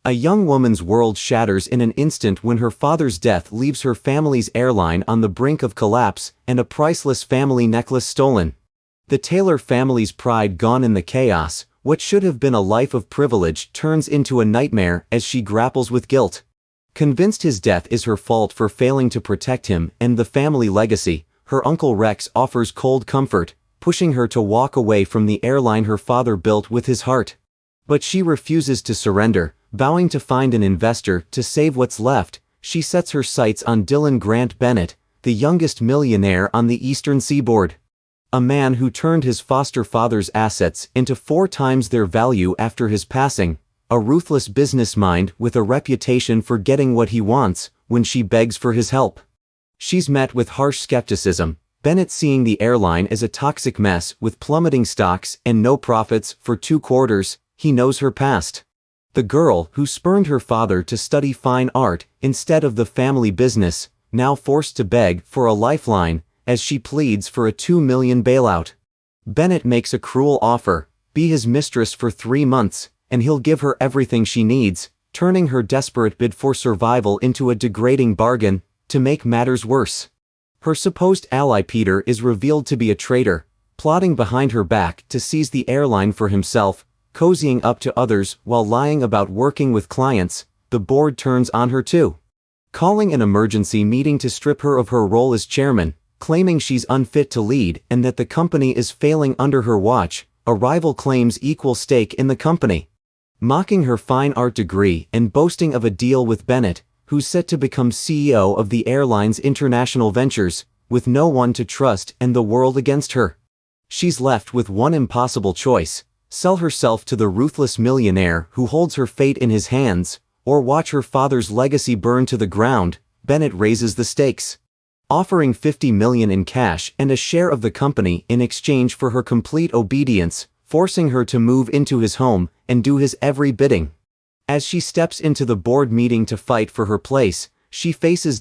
A young woman's world shatters in an instant when her father's death leaves her family's airline on the brink of collapse and a priceless family necklace stolen. The Taylor family's pride gone in the chaos, what should have been a life of privilege turns into a nightmare as she grapples with guilt. Convinced his death is her fault for failing to protect him and the family legacy, her Uncle Rex offers cold comfort, pushing her to walk away from the airline her father built with his heart. But she refuses to surrender, vowing to find an investor to save what's left. She sets her sights on Dylan Grant Bennett, the youngest millionaire on the eastern seaboard. A man who turned his foster father's assets into 4 times their value after his passing, a ruthless business mind with a reputation for getting what he wants when she begs for his help. She's met with harsh skepticism, Bennett seeing the airline as a toxic mess with plummeting stocks and no profits for 2 quarters. He knows her past. The girl who spurned her father to study fine art instead of the family business, now forced to beg for a lifeline as she pleads for a $2 million bailout. Bennett makes a cruel offer: be his mistress for 3 months, and he'll give her everything she needs, turning her desperate bid for survival into a degrading bargain. To make matters worse, her supposed ally Peter is revealed to be a traitor, plotting behind her back to seize the airline for himself, cozying up to others while lying about working with clients. The board turns on her too, calling an emergency meeting to strip her of her role as chairman, claiming she's unfit to lead and that the company is failing under her watch. A rival claims equal stake in the company, mocking her fine art degree and boasting of a deal with Bennett, who's set to become CEO of the airline's international ventures, with no one to trust and the world against her. She's left with one impossible choice: sell herself to the ruthless millionaire who holds her fate in his hands, or watch her father's legacy burn to the ground. Bennett raises the stakes, offering $50 million in cash and a share of the company in exchange for her complete obedience, forcing her to move into his home and do his every bidding. As she steps into the board meeting to fight for her place, she faces